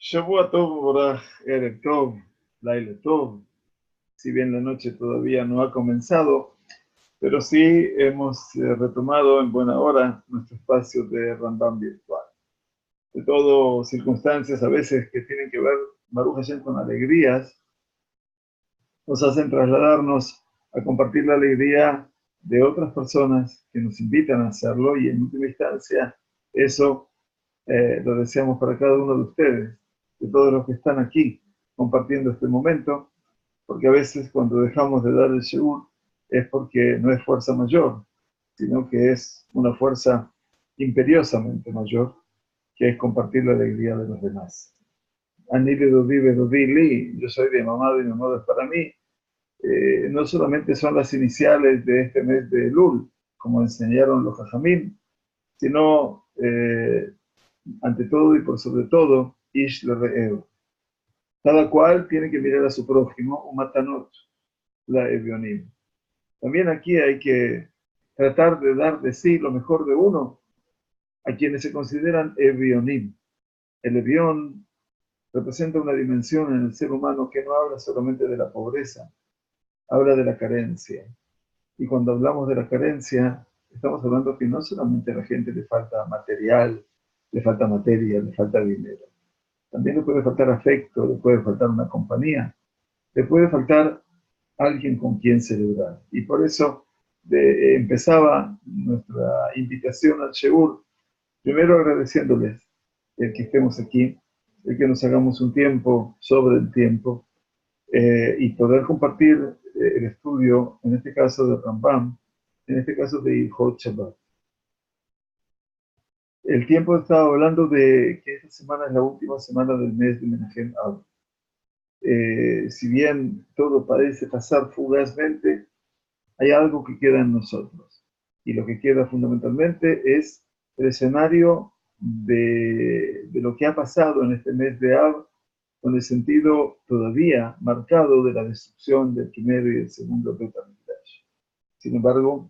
Shavua Tov, Boraj, Erev Tov, Laila Tov. Si bien la noche todavía no ha comenzado, pero sí hemos retomado en buena hora nuestro espacio de Rambam virtual. De todo, circunstancias a veces que tienen que ver, Baruch Hashem, con alegrías, nos hacen trasladarnos a compartir la alegría de otras personas que nos invitan a hacerlo, y en última instancia eso lo deseamos para cada uno de ustedes, de todos los que están aquí compartiendo este momento, porque a veces cuando dejamos de dar el shiur es porque no es fuerza mayor, sino que es una fuerza imperiosamente mayor, que es compartir la alegría de los demás. Ani bedodi li, yo soy de mamá, y mi mamá es para mí. No solamente son las iniciales de este mes de Elul, como enseñaron los Jajamim, sino ante todo y por sobre todo, Ish le re'eo. Cada cual tiene que mirar a su prójimo, un matanot, la evionim. También aquí hay que tratar de dar de sí lo mejor de uno a quienes se consideran evionim. El evión representa una dimensión en el ser humano que no habla solamente de la pobreza, habla de la carencia. Y cuando hablamos de la carencia, estamos hablando que no solamente a la gente le falta material, le falta materia, le falta dinero. También le puede faltar afecto, le puede faltar una compañía, le puede faltar alguien con quien celebrar. Y por eso empezaba nuestra invitación al Sheur, primero agradeciéndoles el que estemos aquí, el que nos hagamos un tiempo sobre el tiempo, y poder compartir el estudio, en este caso de Rambam, en este caso de Ilhot Shabbat. El tiempo estaba hablando de que esta semana es la última semana del mes de Menahem Av. Si bien todo parece pasar fugazmente, hay algo que queda en nosotros. Y lo que queda fundamentalmente es el escenario de lo que ha pasado en este mes de Av, con el sentido todavía marcado de la destrucción del primero y el segundo Beit HaMikdash. Sin embargo,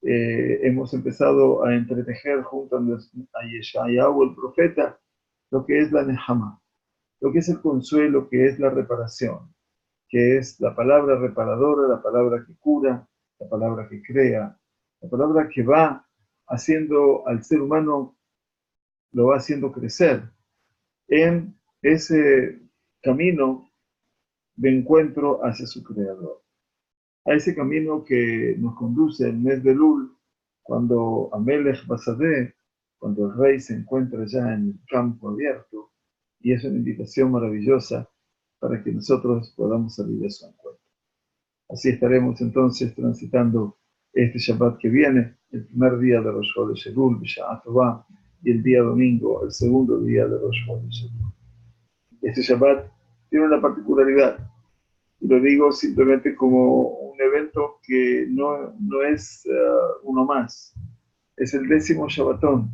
hemos empezado a entretejer junto a Yeshayahu, el profeta, lo que es la Nehama, lo que es el consuelo, que es la reparación, que es la palabra reparadora, la palabra que cura, la palabra que crea, la palabra que va haciendo al ser humano, lo va haciendo crecer en ese camino de encuentro hacia su creador. A ese camino que nos conduce el mes de Elul, cuando Amelech Basadeh, cuando el rey se encuentra ya en el campo abierto, y es una invitación maravillosa para que nosotros podamos salir a su encuentro. Así estaremos entonces transitando este Shabbat que viene, el primer día de Rosh Chodesh Elul, B'Sha'at Tovah, y el día domingo, el segundo día de Rosh Chodesh Elul. Este Shabbat tiene una particularidad, y lo digo simplemente como un evento que no es uno más. Es el 10º Shabbatón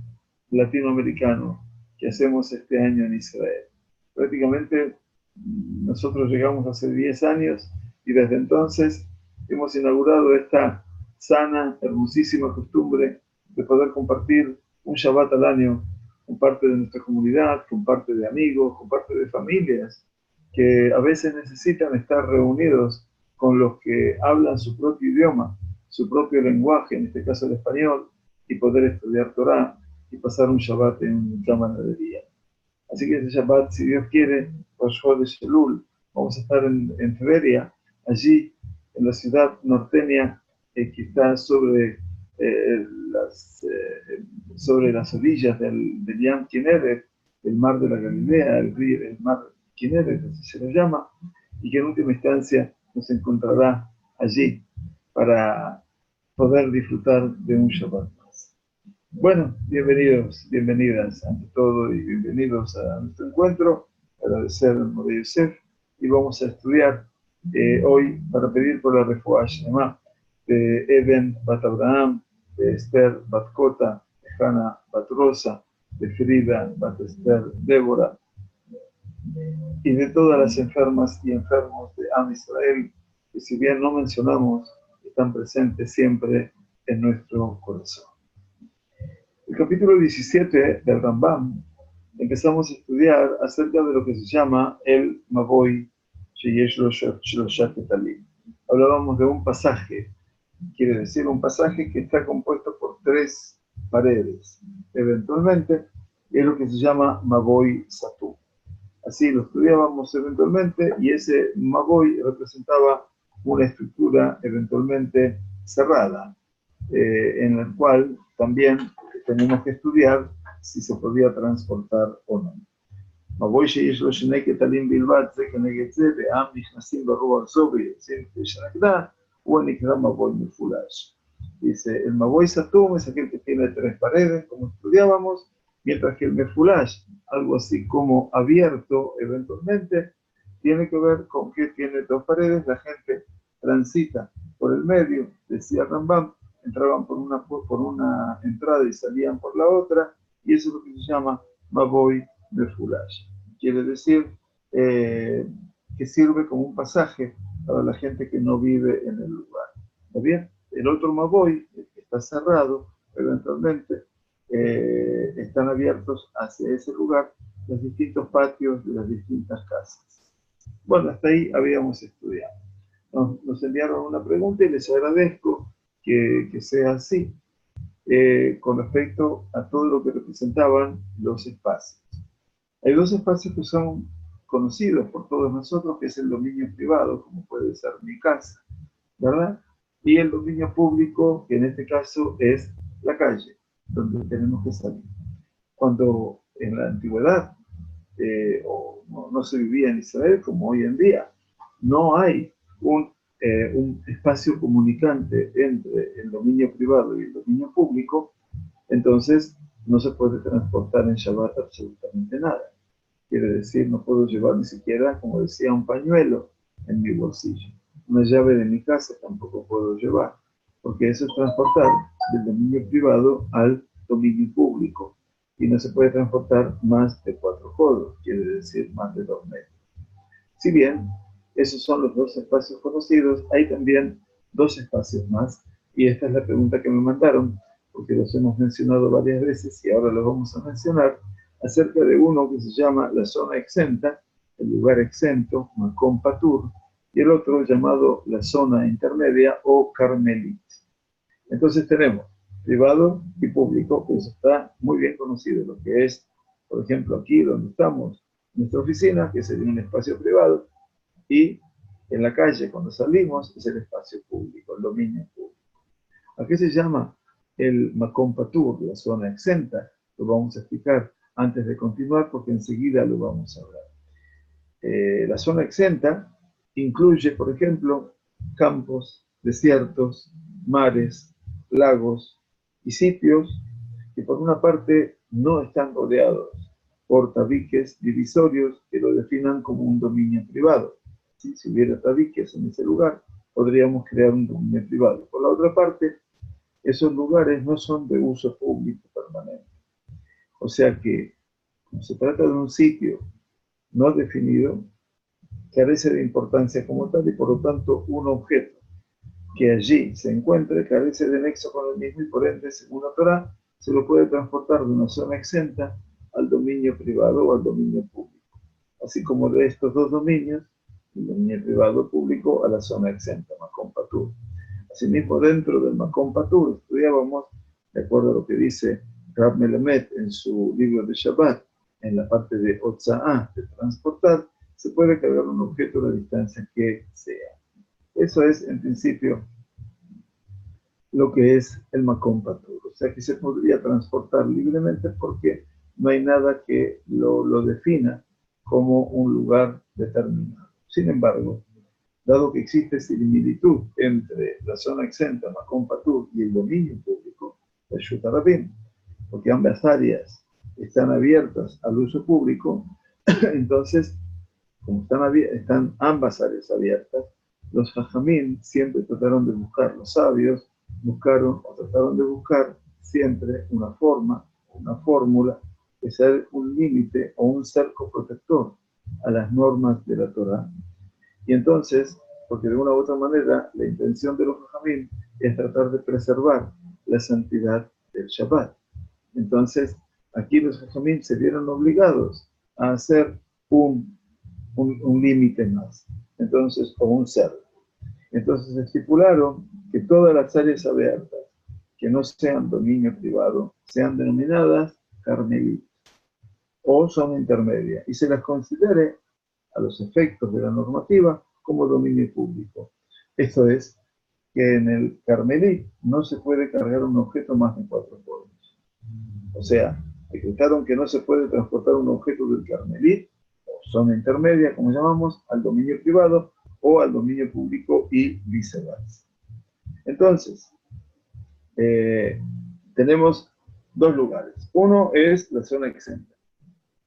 latinoamericano que hacemos este año en Israel. Prácticamente nosotros llegamos hace 10 años y desde entonces hemos inaugurado esta sana, hermosísima costumbre de poder compartir un Shabbat al año con parte de nuestra comunidad, con parte de amigos, con parte de familias que a veces necesitan estar reunidos con los que hablan su propio idioma, su propio lenguaje, en este caso el español, y poder estudiar Torah y pasar un Shabbat en camaradería. Así que ese Shabbat, si Dios quiere, Rosh Chodesh Elul, vamos a estar en Tveria, allí en la ciudad norteña que está sobre las orillas del Yam Kinneret, el mar de la Galilea, el mar Kinneret, así se lo llama, y que en última instancia nos encontrará allí para poder disfrutar de un Shabbat más. Bueno, bienvenidos, bienvenidas ante todo, y bienvenidos a nuestro encuentro. Agradecer al Moré Yosef, y vamos a estudiar hoy para pedir por la refuá Shlema de Eben Bat Abraham, de Esther Bat Kota, de Hannah Bat Rosa, de Frida Bat Esther Débora, y de todas las enfermas y enfermos de Am Israel, que si bien no mencionamos, están presentes siempre en nuestro corazón. El capítulo 17 del Rambam empezamos a estudiar acerca de lo que se llama el Mavoy Sheyesh Lo Shlosha Ketalim. Hablábamos de un pasaje, quiere decir un pasaje que está compuesto por 3 paredes, eventualmente, y es lo que se llama Mavoy Satu. Así lo estudiábamos eventualmente, y ese Mavoy representaba una estructura eventualmente cerrada, en la cual también tenemos que estudiar si se podía transportar o no. מבוי שיש לו שני קטלים בלבד, זה כנגד זה, והעם נכנסים ברוח זו ויוצאים כשנגדה, הוא נקרא מבוי מפולש. Dice, el Mavoy Satum es aquel que tiene 3 paredes, como estudiábamos, mientras que el Mefulash, algo así como abierto eventualmente, tiene que ver con que tiene 2 paredes, la gente transita por el medio, decía Rambam, entraban por una entrada y salían por la otra, y eso es lo que se llama Mavoy Mefulash. Quiere decir que sirve como un pasaje para la gente que no vive en el lugar. ¿Está bien? El otro Mavoy, el que está cerrado, eventualmente están abiertos hacia ese lugar los distintos patios de las distintas casas. Bueno, hasta ahí habíamos estudiado. Nos enviaron una pregunta y les agradezco que sea así con respecto a todo lo que representaban los espacios. Hay 2 espacios que son conocidos por todos nosotros, que es el dominio privado, como puede ser mi casa, ¿verdad? Y el dominio público, que en este caso es la calle, donde tenemos que salir. Cuando en la antigüedad no se vivía en Israel como hoy en día, no hay un espacio comunicante entre el dominio privado y el dominio público, entonces no se puede transportar en Shabbat absolutamente nada. Quiere decir, no puedo llevar ni siquiera, como decía, un pañuelo en mi bolsillo. Una llave de mi casa tampoco puedo llevar, porque eso es transportar del dominio privado al dominio público. Y no se puede transportar más de 4 codos, quiere decir más de 2 metros. Si bien esos son los 2 espacios conocidos, hay también 2 espacios más, y esta es la pregunta que me mandaron, porque los hemos mencionado varias veces y ahora los vamos a mencionar, acerca de uno que se llama la zona exenta, el lugar exento, Makom Patur, y el otro llamado la zona intermedia o Carmelit. Entonces tenemos privado y público, que eso está muy bien conocido, lo que es, por ejemplo, aquí donde estamos, nuestra oficina, que sería un espacio privado, y en la calle, cuando salimos, es el espacio público, el dominio público. ¿A qué se llama el Makom Patur, la zona exenta? Lo vamos a explicar antes de continuar, porque enseguida lo vamos a hablar. La zona exenta incluye, por ejemplo, campos, desiertos, mares, lagos y sitios que por una parte no están rodeados por tabiques divisorios que lo definan como un dominio privado. ¿Sí? Si hubiera tabiques en ese lugar, podríamos crear un dominio privado. Por la otra parte, esos lugares no son de uso público permanente. O sea que, como se trata de un sitio no definido, carece de importancia como tal y por lo tanto un objeto que allí se encuentre carece de nexo con el mismo y por ende, según la Torá, se lo puede transportar de una zona exenta al dominio privado o al dominio público. Así como de estos 2 dominios, el dominio privado o público a la zona exenta, Makom Patur. Asimismo, dentro del Makom Patur estudiábamos, de acuerdo a lo que dice Rab Melamed en su libro de Shabbat, en la parte de Otza'ah, de transportar, se puede cargar un objeto a la distancia que sea. Eso es, en principio, lo que es el Makom Patur. O sea que se podría transportar libremente porque no hay nada que lo defina como un lugar determinado. Sin embargo, dado que existe similitud entre la zona exenta, Makom Patur, y el dominio público, el Shutarabim, porque ambas áreas están abiertas al uso público, entonces, como están ambas áreas abiertas, los Jajamim siempre trataron de buscar, los sabios trataron de buscar siempre una forma, una fórmula, de ser un límite o un cerco protector a las normas de la Torá. Y entonces, porque de una u otra manera, la intención de los Jajamim es tratar de preservar la santidad del Shabbat. Entonces, Aquí los jajamim se vieron obligados a hacer un límite más, entonces, o un cerco. Entonces estipularon que todas las áreas abiertas que no sean dominio privado sean denominadas carmelitas o son intermedias y se las considere a los efectos de la normativa como dominio público. Esto es, que en el carmelit no se puede cargar un objeto más de 4 polvos. O sea, decretaron que no se puede transportar un objeto del carmelit, o zona intermedia, como llamamos, al dominio privado o al dominio público y viceversa. Entonces, tenemos dos lugares. Uno es la zona exenta.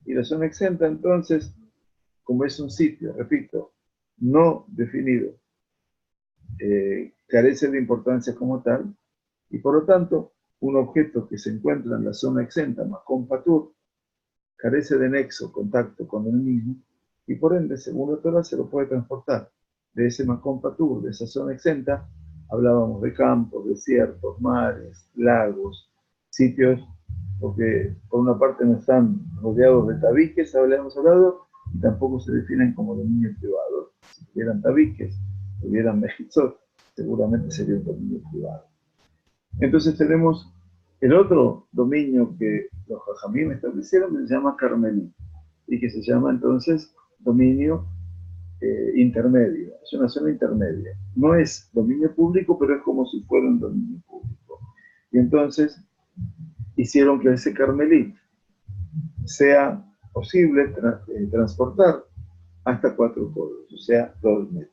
Y la zona exenta, entonces, como es un sitio, repito, no definido, carece de importancia como tal, y por lo tanto, un objeto que se encuentra en la zona exenta, Makom Patur, carece de nexo, contacto con el mismo, y por ende, según la Torah, se lo puede transportar de ese Makom Patur, de esa zona exenta. Hablábamos de campos, desiertos, mares, lagos, sitios, porque por una parte no están rodeados de tabiques, habíamos hablado, y tampoco se definen como dominio privado. Si tuvieran tabiques, tuvieran mejizot, seguramente sería un dominio privado. Entonces tenemos el otro dominio que los jajamim establecieron, que se llama Carmelí, y que se llama entonces dominio intermedio. Es una zona intermedia. No es dominio público, pero es como si fuera un dominio público. Y entonces hicieron que ese Carmelí sea posible transportar hasta 4 codos, o sea, 2 metros.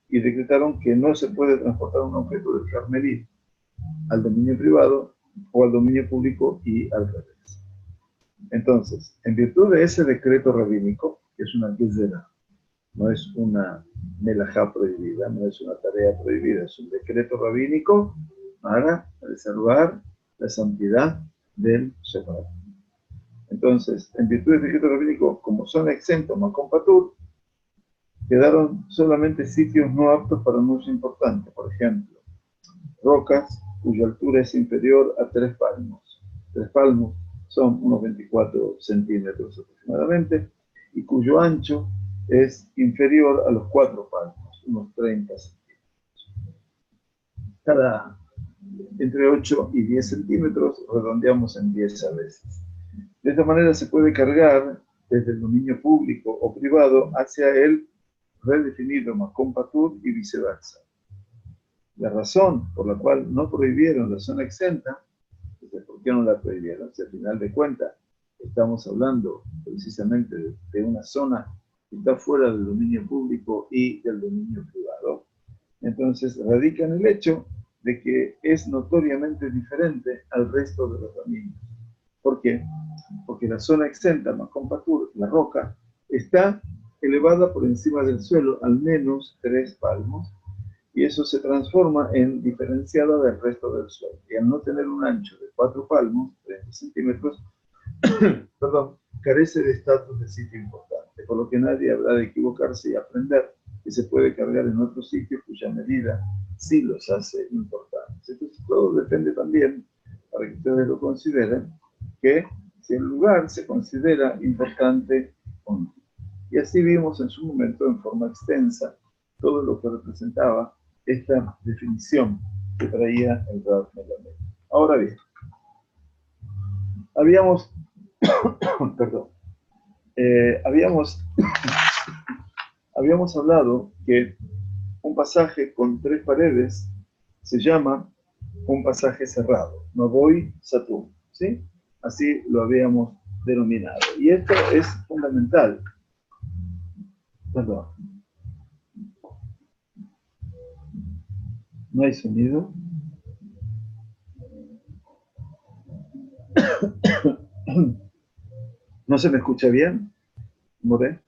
Y decretaron que no se puede transportar un objeto del Carmelí al dominio privado o al dominio público y al revés. Entonces, en virtud de ese decreto rabínico, que es una gezerá, no es una melajá prohibida, no es una tarea prohibida, es un decreto rabínico para preservar la santidad del Shabbat. Entonces, en virtud del decreto rabínico, como son exentos Makom Patur, quedaron solamente sitios no aptos para un uso importante. Por ejemplo, rocas cuya altura es inferior a 3 palmos. 3 palmos son unos 24 centímetros aproximadamente, y cuyo ancho es inferior a los 4 palmos, unos 30 centímetros. Entre 8 y 10 centímetros, redondeamos en 10 a veces. De esta manera se puede cargar desde el dominio público o privado hacia el redefinido Makom Patur y viceversa. La razón por la cual no prohibieron la zona exenta, ¿por qué no la prohibieron? Si al final de cuentas estamos hablando precisamente de una zona que está fuera del dominio público y del dominio privado, entonces radica en el hecho de que es notoriamente diferente al resto de los dominios. ¿Por qué? Porque la zona exenta, Makom Patur, la roca, está elevada por encima del suelo al menos 3 palmos, y eso se transforma en diferenciada del resto del suelo. Y al no tener un ancho de 4 palmos, 30 centímetros, perdón, carece de estatus de sitio importante, por lo que nadie habrá de equivocarse y aprender que se puede cargar en otro sitio cuya medida sí los hace importantes. Entonces todo depende también, para que ustedes lo consideren, que si el lugar se considera importante o no. Y así vimos en su momento, en forma extensa, todo lo que representaba esta definición que traía el Rav Melamed. Ahora bien, habíamos, perdón, habíamos hablado que un pasaje con 3 paredes se llama un pasaje cerrado, Mavoy Satum, ¿sí? Así lo habíamos denominado. Y esto es fundamental. Perdón, no hay sonido. ¿No se me escucha bien, More?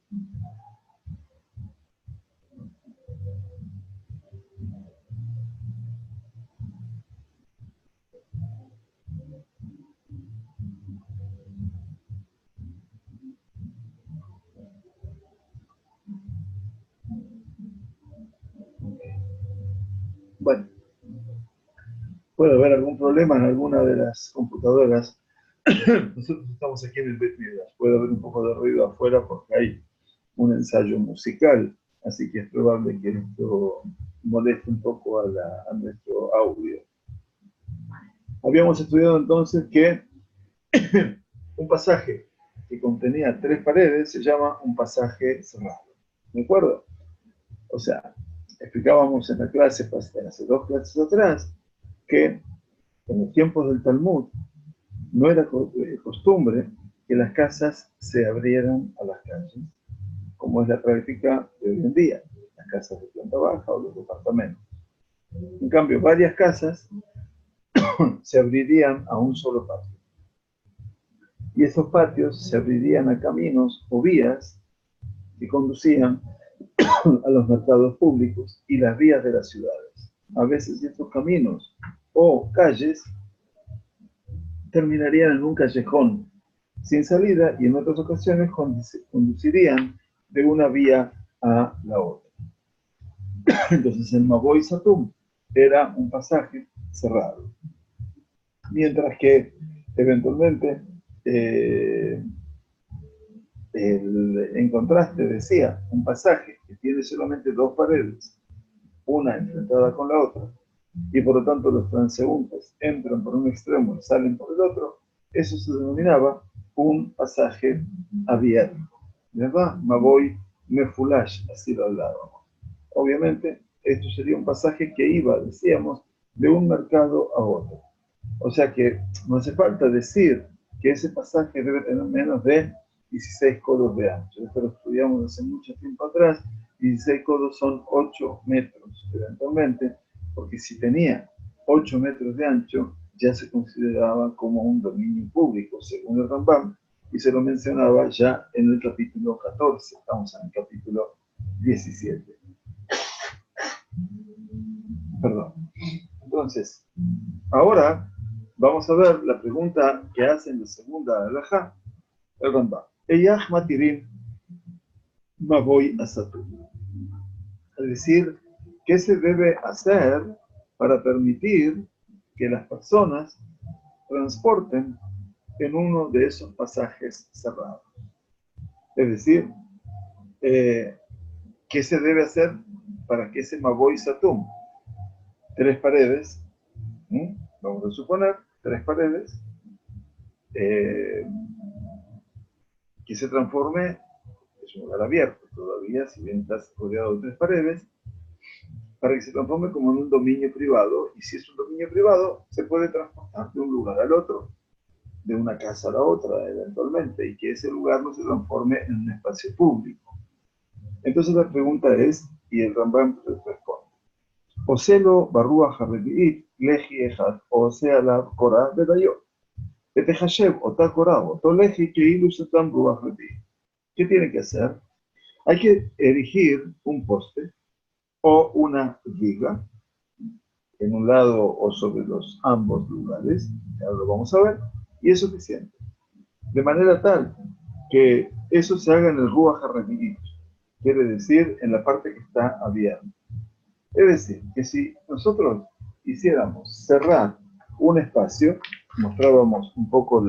Bueno, puede haber algún problema en alguna de las computadoras Nosotros estamos aquí en el Bet Midrash. Puede haber un poco de ruido afuera porque hay un ensayo musical, así que es probable que esto moleste un poco a nuestro audio. Habíamos estudiado entonces que un pasaje que contenía 3 paredes se llama un pasaje cerrado. ¿De acuerdo? O sea, explicábamos en la clase, hace 2 clases atrás, que en los tiempos del Talmud no era costumbre que las casas se abrieran a las calles, como es la práctica de hoy en día, las casas de planta baja o los departamentos. En cambio, varias casas se abrirían a un solo patio. Y esos patios se abrirían a caminos o vías que conducían a los mercados públicos y las vías de las ciudades. A veces estos caminos o calles terminarían en un callejón sin salida y en otras ocasiones conducirían de una vía a la otra. Entonces el Mavoy Satum era un pasaje cerrado. Mientras que eventualmente en contraste decía un pasaje que tiene solamente 2 paredes, una enfrentada con la otra, y por lo tanto los transeúntes entran por un extremo y salen por el otro, eso se denominaba un pasaje abierto. ¿Verdad? Mavoy Mefulash, así lo hablábamos. Obviamente, esto sería un pasaje que iba, decíamos, de un mercado a otro. O sea que no hace falta decir que ese pasaje debe tener menos de 16 codos de ancho. Esto lo estudiamos hace mucho tiempo atrás. 16 codos son 8 metros, eventualmente, porque si tenía 8 metros de ancho, ya se consideraba como un dominio público, según el Rambam, y se lo mencionaba ya en el capítulo 14. Estamos en el capítulo 17. Perdón. Entonces, ahora vamos a ver la pregunta que hace en la segunda halajá el Rambam. Eyach matirim mavoy asatu. Es decir, ¿qué se debe hacer para permitir que las personas transporten en uno de esos pasajes cerrados? Es decir, ¿qué se debe hacer para que ese mavoy satum, 3 paredes, vamos a suponer 3 paredes, que se transforme, es un lugar abierto todavía, si bien está rodeado de 3 paredes, para que se transforme como en un dominio privado, y si es un dominio privado, se puede transportar de un lugar al otro, de una casa a la otra, eventualmente, y que ese lugar no se transforme en un espacio público. Entonces la pregunta es, y el Rambam responde, Oselo barrua harrebiit leji ejad, o sea la korah bedayot. Betehashev ota korah, oto leji que ilusatam ruach harrebiit. ¿Qué tiene que hacer? Hay que erigir un poste o una viga en un lado o sobre los ambos lugares, ya lo vamos a ver, y es suficiente. De manera tal que eso se haga en el Ruach HaRevi'it, quiere decir en la parte que está abierta. Es decir, que si nosotros quisiéramos cerrar un espacio, mostrábamos un poco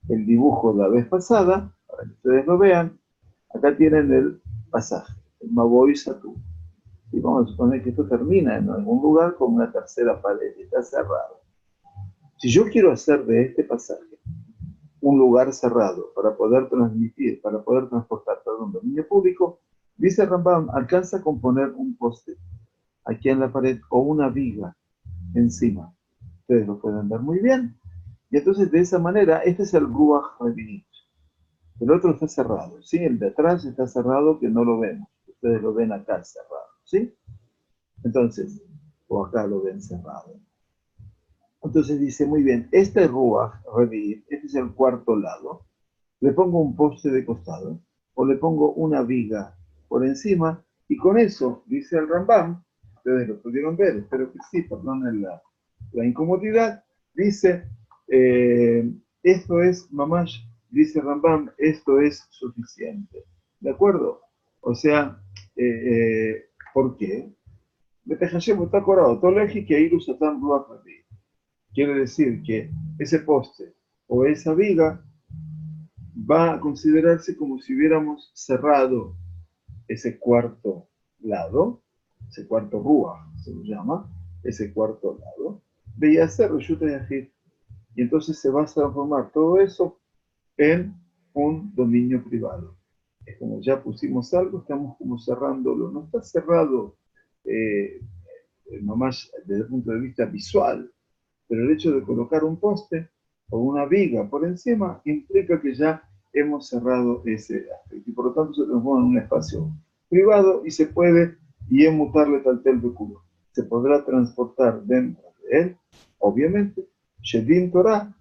el dibujo la vez pasada, para que ustedes lo vean, acá tienen el pasaje, el Mavoy Satum. Y vamos a suponer que esto termina en algún lugar con una tercera pared, está cerrado. Si yo quiero hacer de este pasaje un lugar cerrado para poder transmitir, para poder transportar todo un dominio público, dice Rambam, alcanza con poner un poste aquí en la pared o una viga encima. Ustedes lo pueden ver muy bien. Y entonces de esa manera, este es el Ruach Revinit. El otro está cerrado, ¿sí? El de atrás está cerrado que no lo vemos. Ustedes lo ven acá cerrado, ¿sí? Entonces, o acá lo ven cerrado. Entonces dice, muy bien, este Ruach Revinit, este es el cuarto lado, le pongo un poste de costado, o le pongo una viga por encima, y con eso, dice el Rambam, ustedes lo pudieron ver, espero que sí, perdonen la incomodidad, dice, esto es, mamash, dice Rambam, esto es suficiente. ¿De acuerdo? O sea, ¿por qué? Quiere decir que ese poste o esa viga va a considerarse como si hubiéramos cerrado ese cuarto lado, ese cuarto rúa, se lo llama, ese cuarto lado, veía hacer Reshut Yahid. Y entonces se va a transformar todo eso en un dominio privado. Es como ya pusimos algo, estamos como cerrándolo. No está cerrado nomás desde el punto de vista visual, pero el hecho de colocar un poste o una viga por encima implica que ya hemos cerrado ese aspecto y por lo tanto se transforma en un espacio privado y se puede, y emutarle taltel de culo. Se podrá transportar dentro de él, obviamente, Shedin Torah,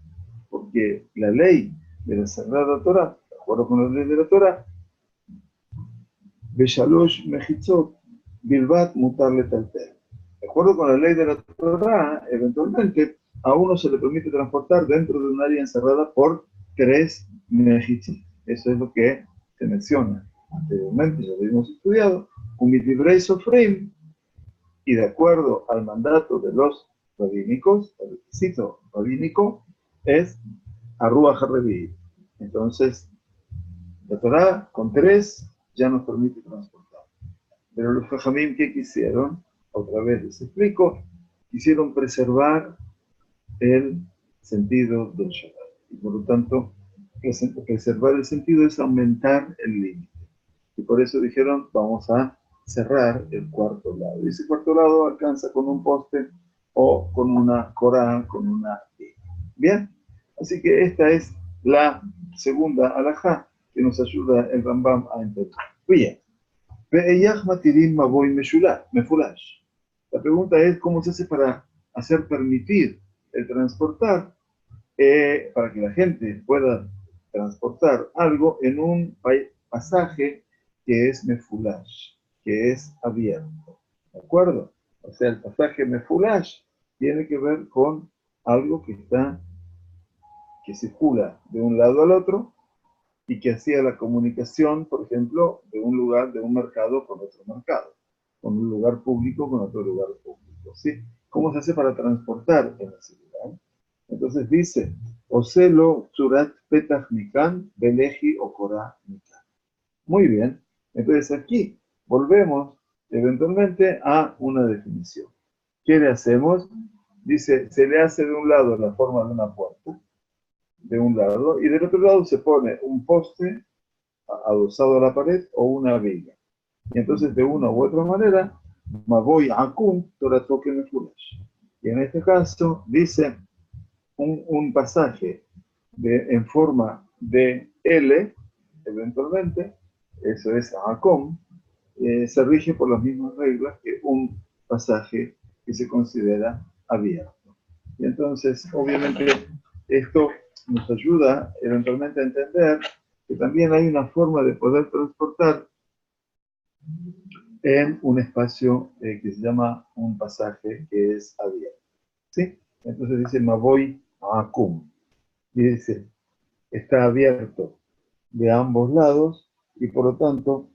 porque la ley de la Sagrada Torah, de acuerdo con la ley de la Torah, Beshalosh Mechitzot, Bilbat mutarle taltel. De acuerdo con la ley de la Torah, eventualmente a uno se le permite transportar dentro de un área encerrada por 3 mechitzot. Eso es lo que se menciona anteriormente, ya lo habíamos estudiado. Un mitibrei sofrim, y de acuerdo al mandato de los rabínicos, el requisito rabínico es Arruach HaRevi. Entonces, la Torah con 3 ya nos permite transportar. Pero los Jajamim, ¿qué quisieron? Otra vez les explico, quisieron preservar el sentido del Shabbat. Y por lo tanto, preservar el sentido es aumentar el límite. Y por eso dijeron, vamos a cerrar el cuarto lado. Y ese cuarto lado alcanza con un poste o con una corán, con una viga. Bien, así que esta es la segunda alajá que nos ayuda el Rambam a entender. Bien. La pregunta es cómo se hace para hacer permitir el transportar, para que la gente pueda transportar algo en un pasaje que es mefulash, que es abierto. ¿De acuerdo? O sea, el pasaje mefulash tiene que ver con algo que circula de un lado al otro y que hacía la comunicación, por ejemplo, de un lugar, de un mercado con otro mercado, con un lugar público con otro lugar público, ¿sí? ¿Cómo se hace para transportar en ese lugar? Entonces dice, Oselo Surat Petach Mikan, Beleji o Korah Mikan. Muy bien, entonces aquí volvemos eventualmente a una definición. ¿Qué le hacemos? Dice, se le hace de un lado la forma de una puerta, de un lado, y del otro lado se pone un poste adosado a la pared o una viga. Y entonces de una u otra manera, Maboy Akun, Torah Toque Mefulash. Y en este caso dice un pasaje en forma de L, eventualmente, eso es Akom, se rige por las mismas reglas que un pasaje que se considera abierto. Y entonces, obviamente, esto nos ayuda eventualmente a entender que también hay una forma de poder transportar en un espacio que se llama un pasaje que es abierto. ¿Sí? Entonces dice Maboy Akum. Y dice, está abierto de ambos lados y por lo tanto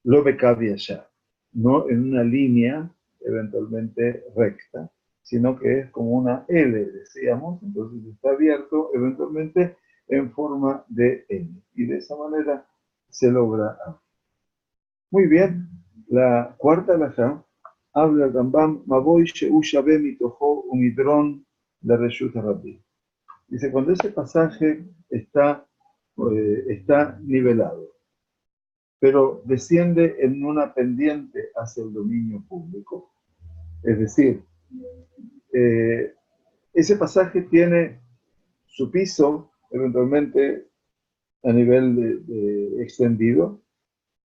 lo becabe allá. No en una línea eventualmente recta, sino que es como una L, decíamos, entonces está abierto eventualmente en forma de L. Y de esa manera se logra. Muy bien, la cuarta alajá habla el Rambam, Maboy Sheu Shabe Mitojo Umidron de Reshut Rabbi. Dice, cuando ese pasaje está nivelado, pero desciende en una pendiente hacia el dominio público, es decir, ese pasaje tiene su piso, eventualmente a nivel de extendido,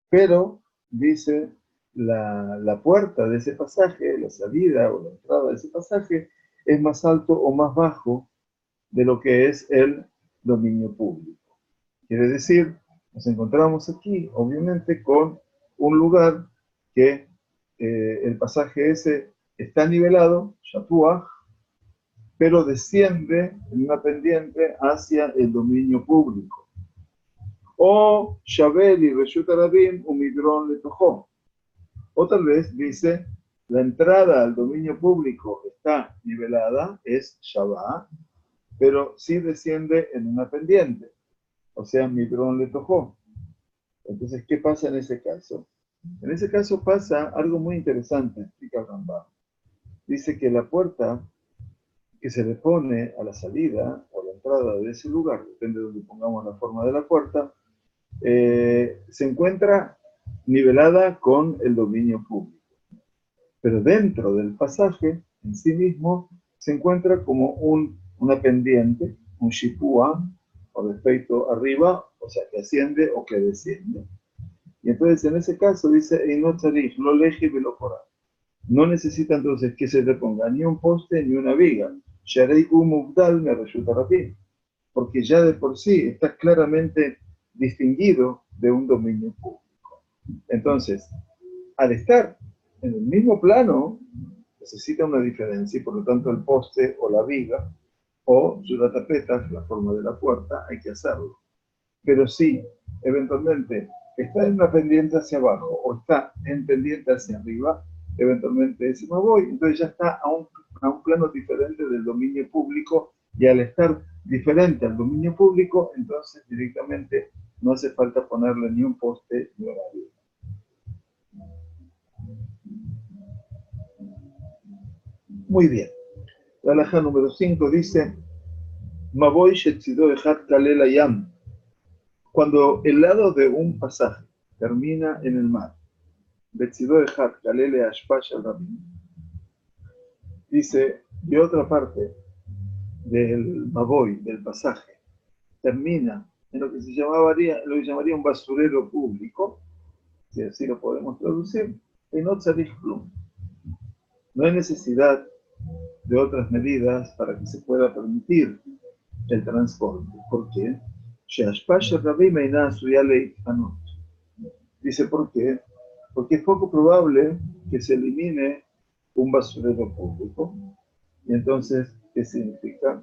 pero dice la puerta de ese pasaje, la salida o la entrada de ese pasaje, es más alto o más bajo de lo que es el dominio público. Quiere decir, nos encontramos aquí, obviamente, con un lugar que el pasaje ese está nivelado, Shatuach, pero desciende en una pendiente hacia el dominio público. O Shabel y Reshut Arabim, Umidron Letojo. O tal vez dice la entrada al dominio público está nivelada, es Shabbat, pero sí desciende en una pendiente, o sea, Midron le tocó. Entonces, ¿qué pasa en ese caso? En ese caso pasa algo muy interesante, explica Rambam. Dice que la puerta que se le pone a la salida o a la entrada de ese lugar, depende de donde pongamos la forma de la puerta, se encuentra nivelada con el dominio público. Pero dentro del pasaje en sí mismo se encuentra como una pendiente, un shipua, o respecto arriba, o sea, que asciende o que desciende. Y entonces en ese caso dice, no tzarich, lo leje velo korah. No necesita entonces que se le ponga ni un poste ni una viga. Sharei umugdal me resulta rapid, porque ya de por sí está claramente distinguido de un dominio público. Entonces, al estar en el mismo plano, necesita una diferencia y por lo tanto el poste o la viga o su tapeta, la forma de la puerta, hay que hacerlo. Pero si eventualmente está en una pendiente hacia abajo o está en pendiente hacia arriba, eventualmente ese me voy, entonces ya está a un plano diferente del dominio público y al estar diferente al dominio público, entonces directamente no hace falta ponerle ni un poste ni una viga. Muy bien. La halajá número 5 dice, Maboy Shetzido Ejat Kalela Yam. Cuando el lado de un pasaje termina en el mar, Betzido Ejat Kalele Ashpash al Rabin, dice, y otra parte del Maboy, del pasaje, termina en lo que se llamaría un basurero público, si así lo podemos traducir, en Otzarich Plum. No hay necesidad de otras medidas para que se pueda permitir el transporte. ¿Por qué? Dice, ¿por qué? Porque es poco probable que se elimine un basurero público. Y entonces, ¿qué significa?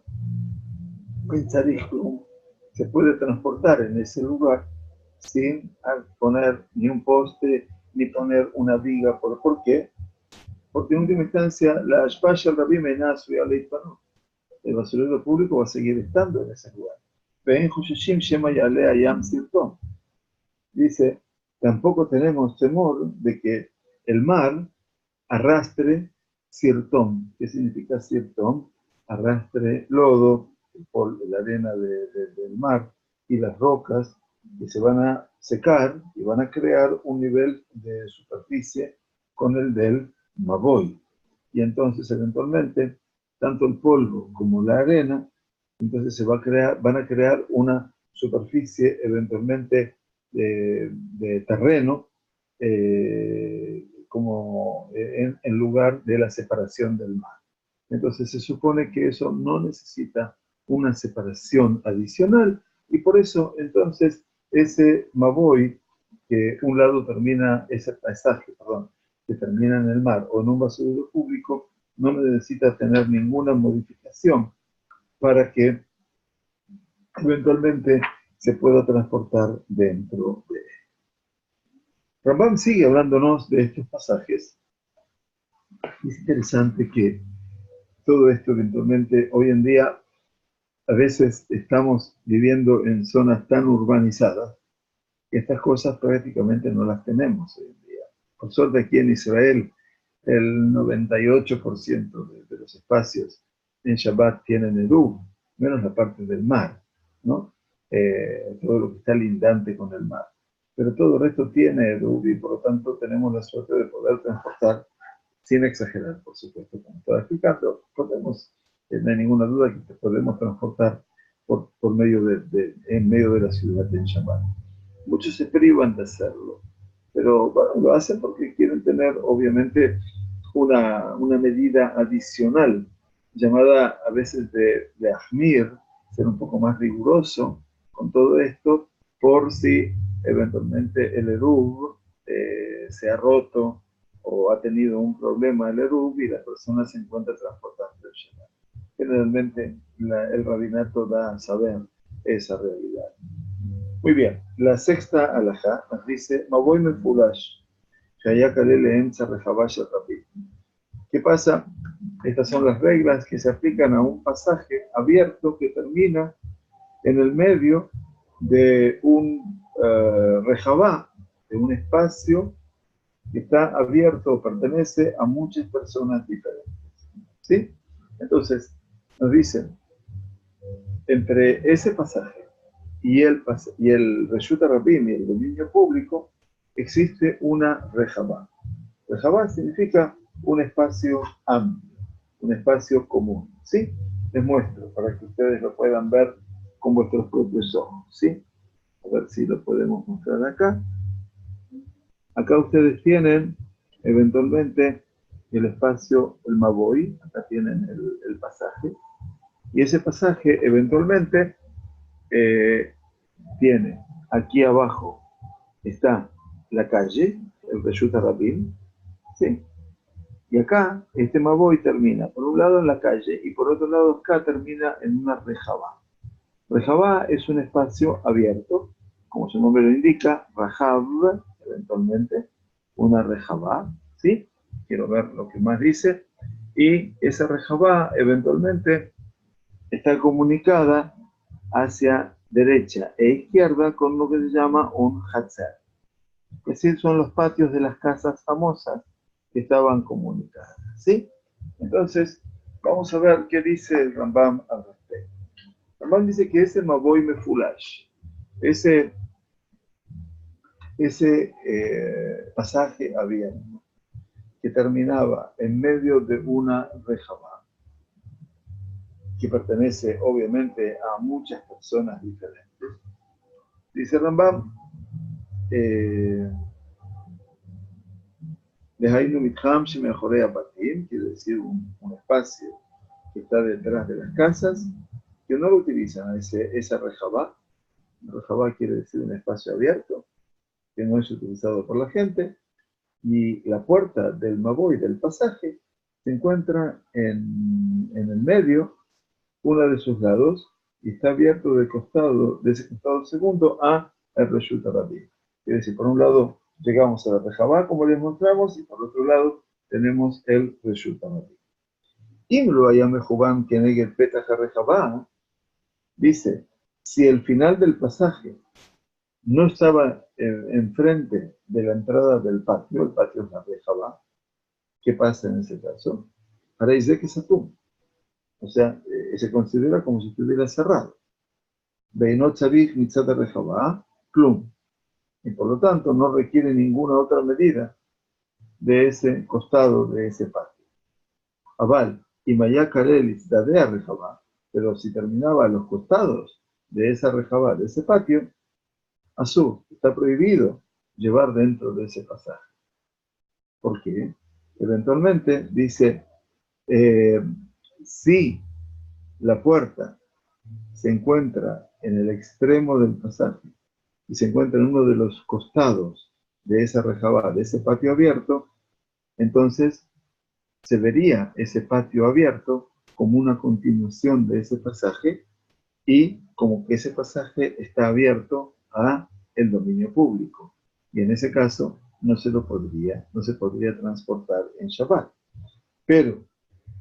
Se puede transportar en ese lugar sin poner ni un poste ni poner una viga. ¿Por qué? Porque en última instancia, la Ashpasha Rabbi Menazu y Aleitano, el basurero público va a seguir estando en ese lugar. Dice, tampoco tenemos temor de que el mar arrastre sirtón. ¿Qué significa sirtón? Arrastre lodo, la arena del mar y las rocas que se van a secar y van a crear un nivel de superficie con el del Maboy. Y entonces eventualmente, tanto el polvo como la arena, entonces van a crear una superficie eventualmente de terreno como en lugar de la separación del mar. Entonces se supone que eso no necesita una separación adicional y por eso entonces ese Maboy, que un lado termina, ese paisaje, perdón, que termina en el mar o en un basurero público, no necesita tener ninguna modificación para que eventualmente se pueda transportar dentro de él. Rambam sigue hablándonos de estos pasajes. Es interesante que todo esto eventualmente hoy en día a veces estamos viviendo en zonas tan urbanizadas que estas cosas prácticamente no las tenemos hoy en día. Por suerte aquí en Israel el 98% de los espacios en Shabbat tienen Eruv, menos la parte del mar, ¿no? Todo lo que está lindante con el mar. Pero todo el resto tiene Eruv y por lo tanto tenemos la suerte de poder transportar, sin exagerar, por supuesto, como estaba explicando, no hay ninguna duda que podemos transportar por medio en medio de la ciudad en Shabbat. Muchos se privan de hacerlo, pero bueno, lo hacen porque quieren tener, obviamente, una medida adicional, llamada a veces de ahmir, ser un poco más riguroso con todo esto, por si eventualmente el eruv se ha roto o ha tenido un problema el eruv y la persona se encuentra transportando el Shabbat. Generalmente el rabinato da a saber esa realidad. Muy bien, la sexta alajá nos dice, Maboy Mefulash, Shaya Kalele Emsa Rejabash Rapid. ¿Qué pasa? Estas son las reglas que se aplican a un pasaje abierto que termina en el medio de un rejabá, de un espacio que está abierto o pertenece a muchas personas diferentes. ¿Sí? Entonces, nos dicen, entre ese pasaje y el Reshut Rabim y el dominio público, existe una rejabá. Rejabá significa un espacio amplio, un espacio común. ¿Sí? Les muestro para que ustedes lo puedan ver con vuestros propios ojos. ¿Sí? A ver si lo podemos mostrar acá. Acá ustedes tienen eventualmente el espacio, el Maboy, acá tienen el pasaje, y ese pasaje eventualmente tiene aquí abajo, está la calle, el Reshut Rabim, ¿sí? Y acá este Maboy termina, por un lado en la calle, y por otro lado acá termina en una rejabá. Rejabá es un espacio abierto, como su nombre lo indica, Rajab, eventualmente, una rejabá, ¿sí? Quiero ver lo que más dice. Y esa rejabá, eventualmente, está comunicada hacia derecha e izquierda con lo que se llama un hatzer. Es decir, son los patios de las casas famosas que estaban comunicadas, ¿sí? Entonces, vamos a ver qué dice el Rambam al respecto. Rambam dice que ese Maboy Mefulash, ese pasaje abierto que terminaba en medio de una rejabá, que pertenece obviamente a muchas personas diferentes. Dice Rambam, Dehainu Mitham Shemejorea Batim, quiere decir un espacio que está detrás de las casas, que no lo utilizan esa rejabá. Rejabá quiere decir un espacio abierto, que no es utilizado por la gente, y la puerta del Maboy del pasaje se encuentra en el medio, uno de sus lados, y está abierto de ese costado segundo a el Reshut Rabim. Es decir, por un lado llegamos a la Rejabá, como les mostramos, y por otro lado tenemos el Reshut Rabim. Imlo Ayame Juban Keneged Petach Rejabá dice, si el final del pasaje no estaba enfrente de la entrada del patio, el patio es la Rejabá, ¿qué pasa en ese caso? Ahora dice que se tumba. O sea, se considera como si estuviera cerrado. Beinot Tzarich Mitzat Rejabá, Klum. Y por lo tanto no requiere ninguna otra medida de ese costado de ese patio. Aval, y Maya Karelis Dadea Rejabá, pero si terminaba a los costados de esa Rejabá, de ese patio, Azul, está prohibido llevar dentro de ese pasaje. ¿Por qué? Eventualmente dice, si la puerta se encuentra en el extremo del pasaje y se encuentra en uno de los costados de esa rejabá, de ese patio abierto, entonces se vería ese patio abierto como una continuación de ese pasaje y como que ese pasaje está abierto a el dominio público. Y en ese caso no se podría transportar en Shabbat. Pero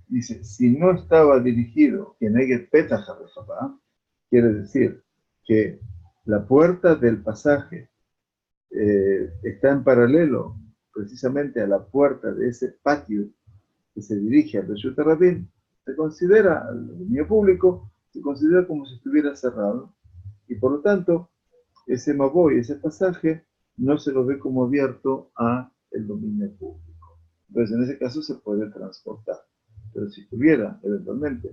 dice, si no estaba dirigido en Eget Petach HaRejabá, quiere decir que la puerta del pasaje está en paralelo precisamente a la puerta de ese patio que se dirige al Reshut Rabim, se considera, al dominio público, se considera como si estuviera cerrado, y por lo tanto, ese Maboy, ese pasaje, no se lo ve como abierto a el dominio público. Entonces, en ese caso se puede transportar. Pero si estuviera eventualmente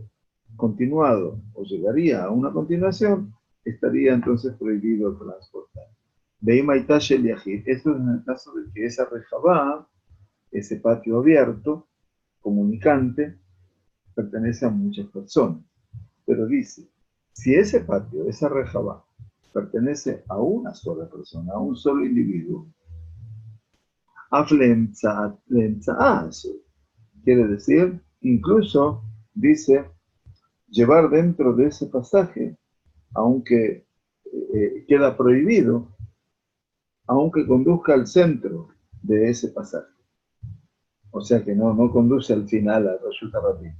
continuado o llegaría a una continuación, estaría entonces prohibido transportar. Veima Itash el Yahid. Esto es en el caso de que esa rejabá, ese patio abierto, comunicante, pertenece a muchas personas. Pero dice, si ese patio, esa rejabá, pertenece a una sola persona, a un solo individuo, quiere decir, incluso dice, llevar dentro de ese pasaje, aunque queda prohibido, aunque conduzca al centro de ese pasaje. o sea que no conduce al final a Reshut Rabin.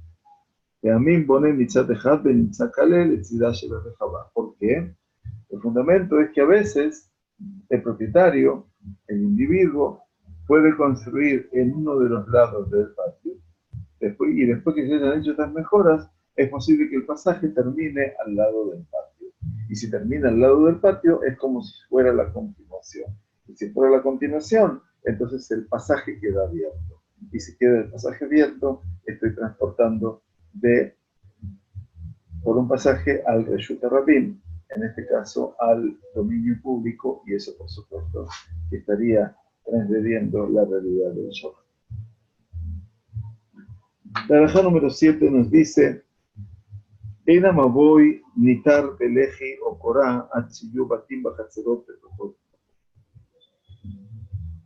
¿Por qué? El fundamento es que a veces el propietario, el individuo, puede construir en uno de los lados del patio, y después que se hayan hecho estas mejoras, es posible que el pasaje termine al lado del patio. Y si termina al lado del patio, es como si fuera la continuación. Y si fuera la continuación, entonces el pasaje queda abierto. Y si queda el pasaje abierto, estoy transportando por un pasaje al Reshut Rabin, en este caso al dominio público, y eso por supuesto que estaría transgrediendo la realidad del Shabbat. La halajá número 7 nos dice: Eina Maboy, Nitar, Beleji o Korá, Achiyu, Batim, Bajatzerot, Petujot.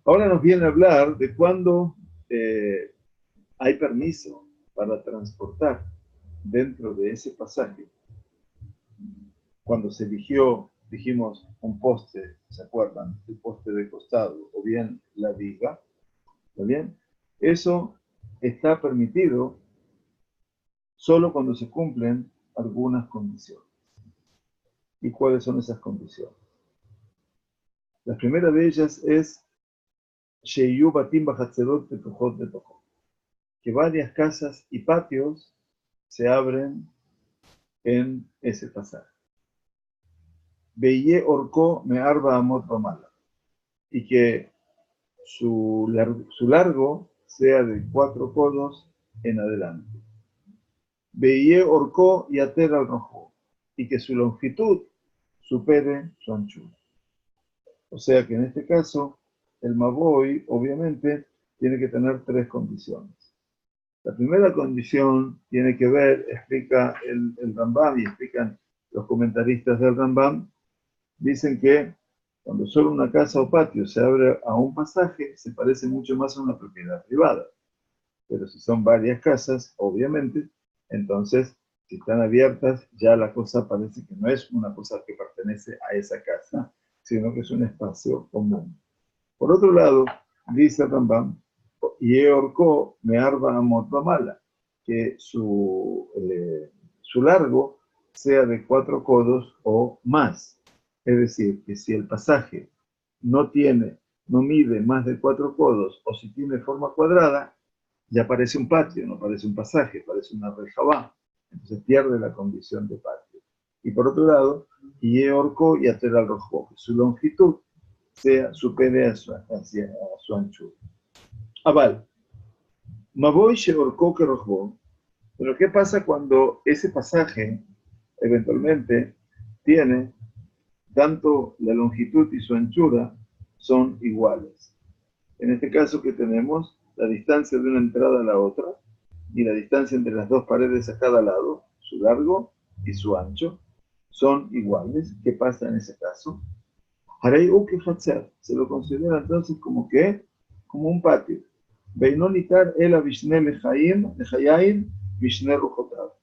Ahora nos viene a hablar de cuando hay permiso para transportar dentro de ese pasaje. Cuando se eligió, dijimos, un poste, ¿se acuerdan? El poste de costado, o bien la viga, ¿está bien? Eso está permitido solo cuando se cumplen algunas condiciones. ¿Y cuáles son esas condiciones? La primera de ellas es Sheyu Batim Bajatzerot Petujot Petujot, que varias casas y patios se abren en ese pasaje. Beye Orko Me Arba Amot Bamala, y que su largo sea de 4 codos en adelante. Beye Orko y Ater al Rojo, y que su longitud supere su anchura. O sea que en este caso, el Maboy, obviamente, tiene que tener 3 condiciones. La primera condición tiene que ver, explica el Rambam y explican los comentaristas del Rambam, dicen que cuando solo una casa o patio se abre a un pasaje, se parece mucho más a una propiedad privada. Pero si son varias casas, obviamente, entonces, si están abiertas, ya la cosa parece que no es una cosa que pertenece a esa casa, sino que es un espacio común. Por otro lado, dice Rambam, y orco me arba amot mala, que su largo sea de 4 codos o más. Es decir, que si el pasaje no mide más de 4 codos, o si tiene forma cuadrada, ya parece un patio, no parece un pasaje, parece una rejabá. Entonces pierde la condición de patio. Y por otro lado, y orco y ater al rojo, su longitud supere a su anchura. Aval, Maboy Sheorko que Rojbo. Pero ¿qué pasa cuando ese pasaje eventualmente tiene tanto la longitud y su anchura son iguales? En este caso que tenemos la distancia de una entrada a la otra y la distancia entre las dos paredes a cada lado, su largo y su ancho, son iguales. ¿Qué pasa en ese caso? Harei Uke Hatzer se lo considera entonces como que, como un patio. Beinonitar el Avishne Lejayain Vishne Rujotav.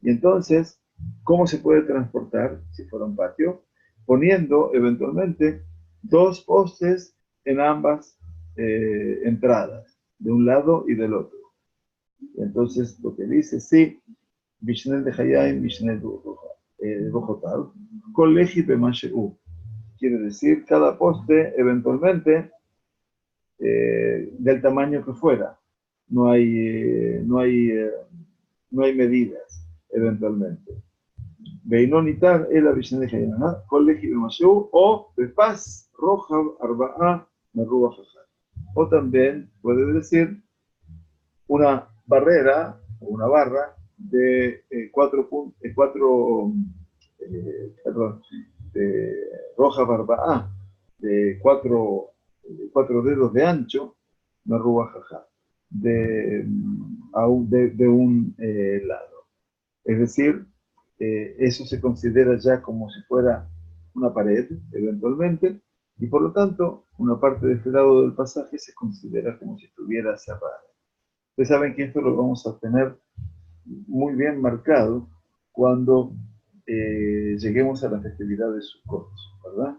Y entonces, ¿cómo se puede transportar si fuera un patio? Poniendo eventualmente 2 postes en ambas entradas, de un lado y del otro. Y entonces, lo que dice, sí, Vishne Lejayain Vishne Rujotav, Koleji Bemasheu. Quiere decir, cada poste eventualmente del tamaño que fuera. No hay medidas, eventualmente. Beinonitar el Avishne Hayana, Colegio de Maseu, o de Paz Roja Arba'a Merruba Jajá. O también puede decir una barrera o una barra de 4 de Roja Barba'a, de 4 dedos de ancho, Merruba Jajá, de un lado. Es decir, eso se considera ya como si fuera una pared, eventualmente, y por lo tanto, una parte de este lado del pasaje se considera como si estuviera cerrada. Ustedes saben que esto lo vamos a tener muy bien marcado cuando lleguemos a la festividad de Sukkot, ¿verdad?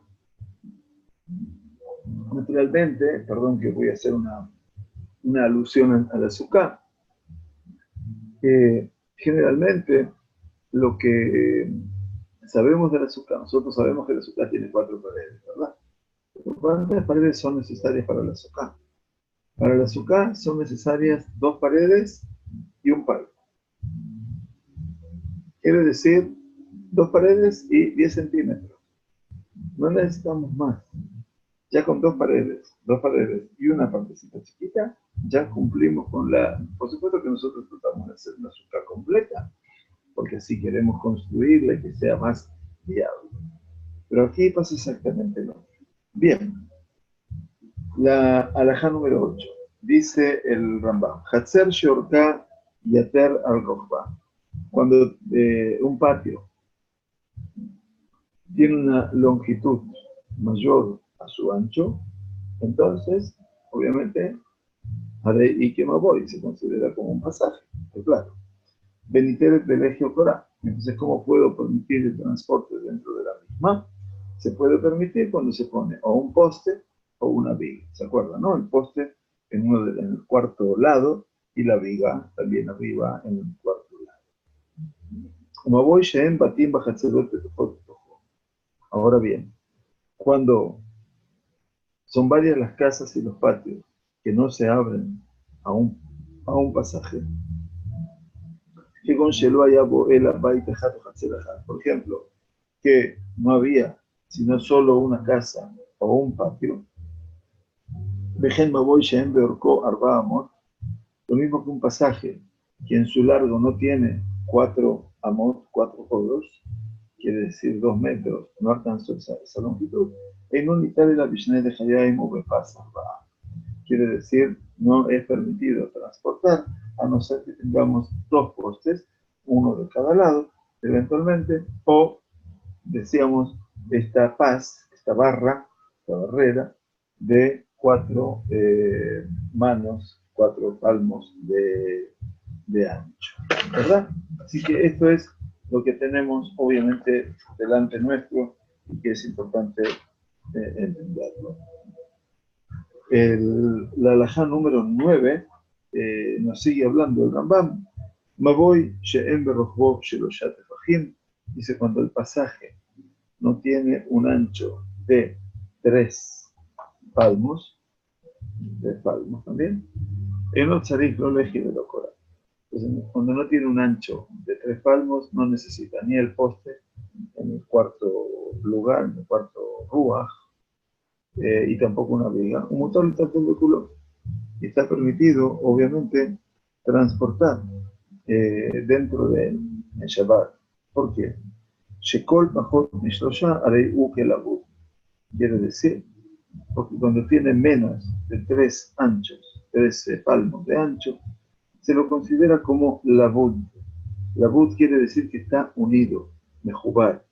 Naturalmente, perdón que voy a hacer una una alusión al azúcar. Generalmente, lo que sabemos del azúcar, nosotros sabemos que el azúcar tiene 4 paredes, ¿verdad? ¿Cuántas paredes son necesarias para el azúcar? Para el azúcar son necesarias 2 paredes y un palo. Quiere decir 2 paredes y 10 centímetros. No necesitamos más. Ya con 2 paredes y una partecita chiquita, ya cumplimos con la... Por supuesto que nosotros tratamos de hacer una azúcar completa, porque así queremos construirla y que sea más viable. Pero aquí pasa exactamente lo mismo. Bien, la alajá número 8. Dice el Rambam, Hatzer Shorka Yater al Rojba. Cuando un patio tiene una longitud mayor a su ancho, entonces, obviamente, Haré y que voy se considera como un pasaje, es claro. Beniter del Eje Corá. Entonces, ¿cómo puedo permitir el transporte dentro de la misma? Se puede permitir cuando se pone o un poste o una viga. ¿Se acuerdan, no? El poste en el cuarto lado y la viga también arriba en el cuarto lado. Como voy, Shem, Batim, Bajatzedot, Ahora bien, cuando son varias las casas y los patios que no se abren a un pasaje, que con por ejemplo, que no había sino solo una casa o un patio, lo mismo que un pasaje que en su largo no tiene 4 amot, 4 codos, quiere decir 2 metros, no alcanzó esa longitud, en un de la Mishneh de Hayayim pasa. Quiere decir, no es permitido transportar, a no ser que tengamos 2 postes, uno de cada lado, eventualmente, o decíamos esta barrera de 4 manos, 4 palmos de ancho, ¿verdad? Así que esto es lo que tenemos obviamente delante nuestro y que es importante entenderlo. La alajá número 9 nos sigue hablando el Rambam. Maboy she'em berojbo sheloshat tefajim. Dice, cuando el pasaje no tiene un ancho de 3 palmos, 3 palmos también, en Otzarik no le de locura. Entonces, cuando no tiene un ancho de 3 palmos, no necesita ni el poste en el cuarto lugar, en el cuarto ruaj, y tampoco una viga. Un motor está vehículo y está permitido, obviamente, transportar dentro de él en Shabbat. ¿Por qué? Shekol Pajot Mishlosha Arei Uke Labud. Quiere decir, porque cuando tiene menos de 3 palmos de ancho, se lo considera como labud. Labud quiere decir que está unido, mejubar.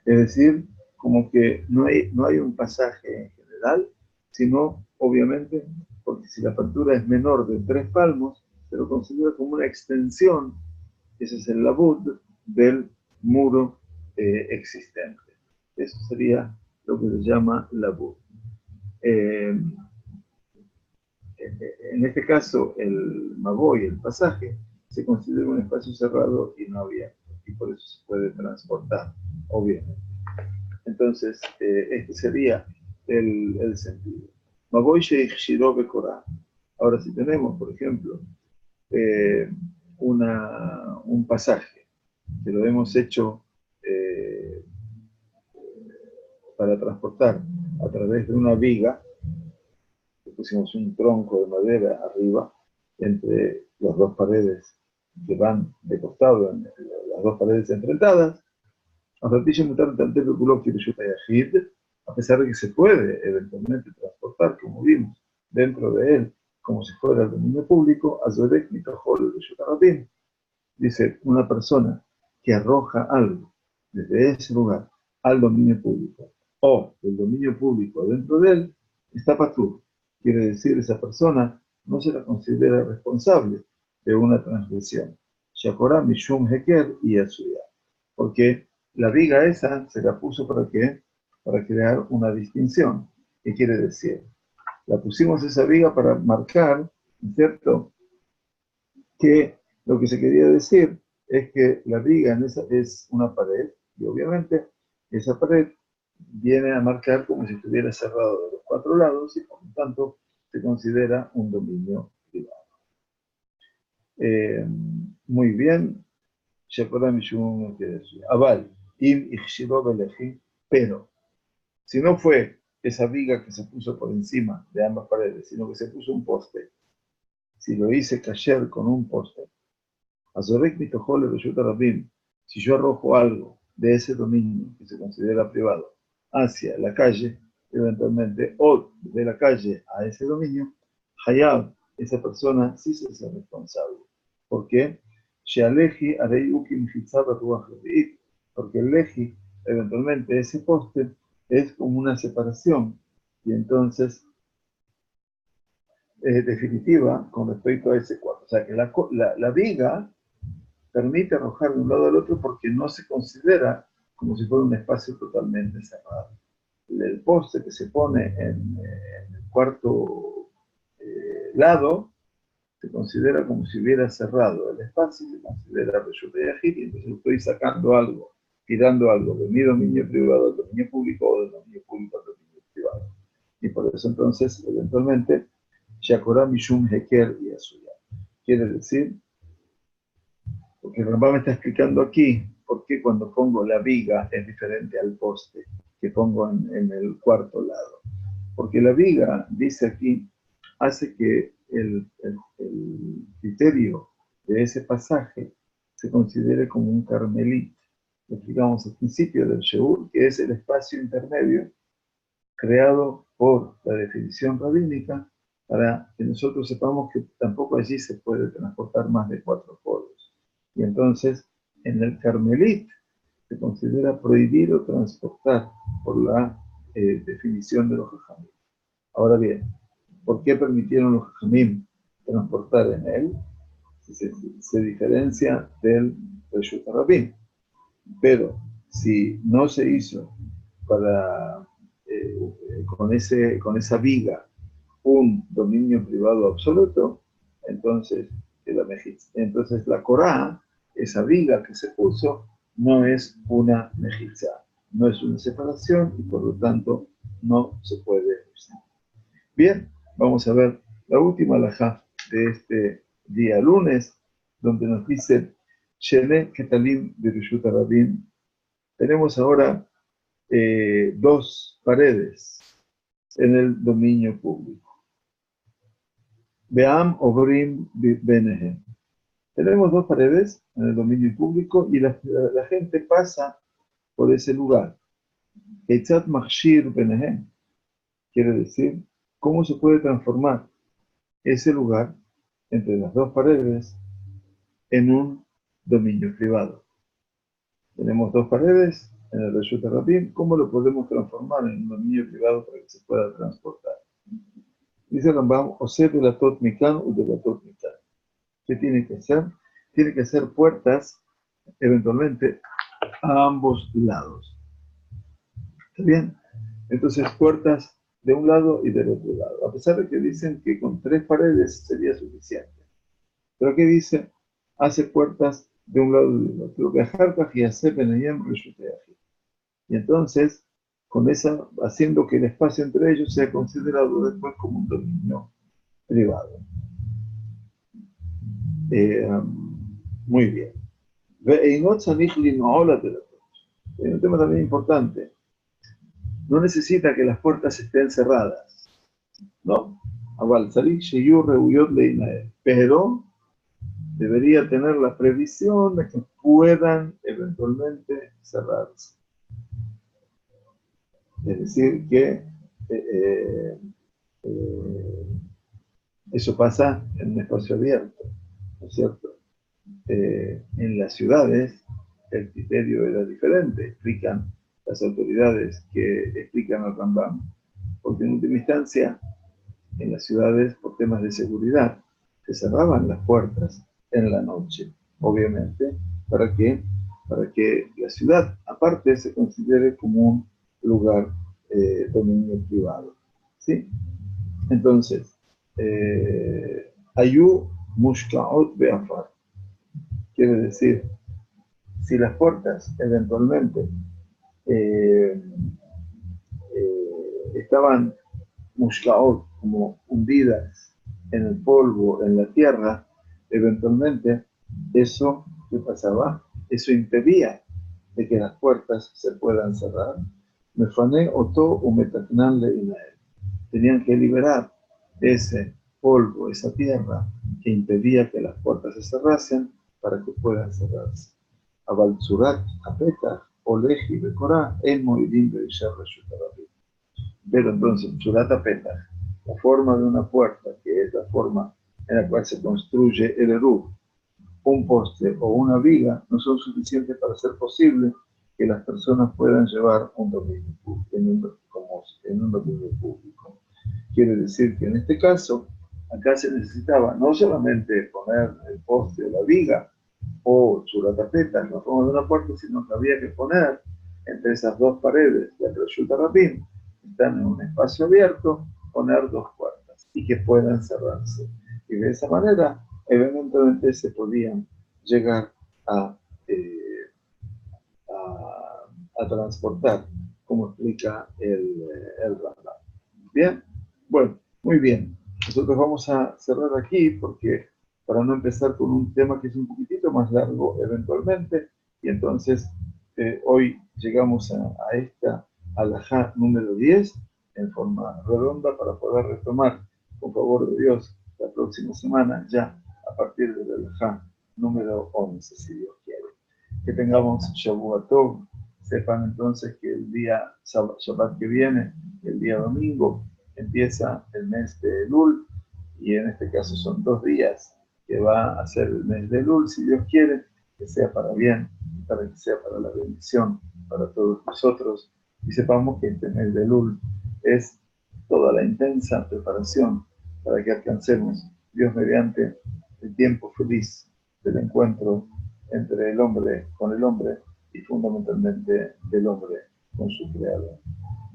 Es decir, como que no hay un pasaje en general, sino, obviamente, porque si la apertura es menor de 3 palmos, se lo considera como una extensión, ese es el labud, del muro existente. Eso sería lo que se llama labud. En este caso, el maboy, el pasaje, se considera un espacio cerrado y no abierto, y por eso se puede transportar, obviamente. Entonces, este sería el sentido. Maboy sheikh shirobe korah. Ahora, si tenemos, por ejemplo, un pasaje que lo hemos hecho para transportar a través de una viga, pusimos un tronco de madera arriba, entre las 2 paredes que van de costado, las 2 paredes enfrentadas, a pesar de que se puede eventualmente transportar, como vimos, dentro de él, como si fuera el dominio público, dice, una persona que arroja algo desde ese lugar al dominio público, o del dominio público dentro de él, está patur. Quiere decir, esa persona no se la considera responsable de una transgresión. Shakora Mishum Heker y Yasuya. Porque la viga esa se la puso ¿para qué? Para crear una distinción. ¿Qué quiere decir? La pusimos esa viga para marcar ¿no es cierto? Que lo que se quería decir es que la viga en esa es una pared, y obviamente esa pared viene a marcar como si estuviera cerrado de los cuatro lados, y por lo tanto se considera un dominio privado. Muy bien, Aval, pero si no fue esa viga que se puso por encima de ambas paredes, sino que se puso un poste, si lo hice cayer con un poste, Azorek mitojole Reshut Rabim, si yo arrojo algo de ese dominio que se considera privado hacia la calle, eventualmente, o de la calle a ese dominio, Hayab, esa persona sí se hace responsable. ¿Por qué? Porque el leji, eventualmente, ese poste es como una separación, y entonces definitiva con respecto a ese cuadro. O sea, que la viga permite arrojar de un lado al otro porque no se considera como si fuera un espacio totalmente cerrado. El poste que se pone en el cuarto lado se considera como si hubiera cerrado el espacio, se considera reshut hayahid, y entonces estoy sacando algo, tirando algo de mi dominio privado al dominio público o del dominio público al dominio privado. Y por eso entonces, eventualmente, Shakora Mishum Heker y Asuya. Quiere decir, porque el Rambam me está explicando aquí por qué cuando pongo la viga es diferente al poste que pongo en el cuarto lado. Porque la viga, dice aquí, hace que el criterio de ese pasaje se considere como un carmelito. Lo explicamos al principio del Sheur, que es el espacio intermedio creado por la definición rabínica para que nosotros sepamos que tampoco allí se puede transportar más de 4 polos. Y entonces, en el Carmelit se considera prohibido transportar por la definición de los Jajamim. Ahora bien, ¿por qué permitieron los Jajamim transportar en él? Se diferencia del Reshut Rabim. Pero si no se hizo para con esa viga un dominio privado absoluto, entonces la Corá, esa viga que se puso, no es una mejizá, no es una separación y por lo tanto no se puede usar. Bien, vamos a ver la última alajá de este día lunes, donde nos dice Shene Ketalim de Reshut Rabim. Tenemos ahora dos paredes en el dominio público. Beam Obrim Benehem. Tenemos dos paredes en el dominio público y la gente pasa por ese lugar. Eitzat Machshir Benehem. Quiere decir, ¿cómo se puede transformar ese lugar entre las dos paredes en un dominio privado? Tenemos dos paredes en el Reshut Rabim. ¿Cómo lo podemos transformar en un dominio privado para que se pueda transportar? Dice Rambam, Ose de la Tot Mikan u de la Tot Mikan. ¿Qué tiene que hacer? Tiene que hacer puertas, eventualmente, a ambos lados. ¿Está bien? Entonces, puertas de un lado y del otro lado. A pesar de que dicen que con 3 paredes sería suficiente. Pero aquí dice, hace puertas de un lado y del otro. Y entonces, con esa, haciendo que el espacio entre ellos sea considerado después como un dominio privado. Muy bien. Hay un tema también importante. No necesita que las puertas estén cerradas, ¿no? Pero debería tener la previsión de que puedan eventualmente cerrarse. Es decir, que eso pasa en un espacio abierto, ¿no es cierto? En las ciudades el criterio era diferente, explican las autoridades que explican al Rambam, porque en última instancia en las ciudades por temas de seguridad se cerraban las puertas en la noche, obviamente, para que la ciudad aparte se considere como un lugar dominio privado, ¿sí? Entonces, Ayu mushkaot be'afar. Quiere decir, si las puertas eventualmente eh, estaban mushkaot, como hundidas en el polvo, en la tierra, eventualmente eso, ¿qué pasaba? Eso impedía de que las puertas se puedan cerrar. Mefané oto u metatnan leinael. Tenían que liberar ese polvo, esa tierra que impedía que las puertas se cerrasen para que puedan cerrarse. Abalzurat, apeta, oleji, bekorá, en moidim de pero entonces, Surata Petach, la forma de una puerta, que es la forma en la cual se construye el Eruv, un poste o una viga, no son suficientes para hacer posible que las personas puedan llevar un dominio público, en un dominio público. Quiere decir que en este caso, acá se necesitaba no solamente poner el poste o la viga, o Surata Petach, la forma de una puerta, sino que había que poner entre esas dos paredes de Reshut Rabim, están en un espacio abierto, poner dos puertas y que puedan cerrarse. Y de esa manera, evidentemente, se podían llegar a, eh, a transportar, como explica el Rambam. Bien, bueno, muy bien. Nosotros vamos a cerrar aquí porque para no empezar con un tema que es un poquitito más largo eventualmente, y entonces hoy llegamos a esta alajá número 10 en forma redonda para poder retomar, con favor de Dios, la próxima semana ya a partir de la alajá número 11, si Dios quiere. Que tengamos Shavua Tov. Sepan entonces que el día Shabbat que viene, el día domingo, empieza el mes de Elul, y en este caso son 2 días que va a ser el mes de Elul, si Dios quiere, que sea para bien, para que sea para la bendición, para todos nosotros, y sepamos que este mes de Elul es toda la intensa preparación para que alcancemos, Dios mediante, el tiempo feliz del encuentro entre el hombre con el hombre y fundamentalmente del hombre con su creador.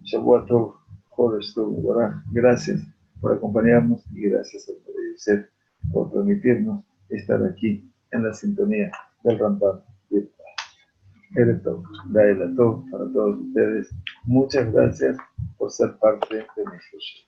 Shabbat Tov, Jodesh Tov, Boraj. Gracias por acompañarnos y gracias a Yosef por permitirnos estar aquí en la sintonía del Rambam virtual. Erev Tov, Laela Tov para todos ustedes. Muchas gracias por ser parte de nuestro show.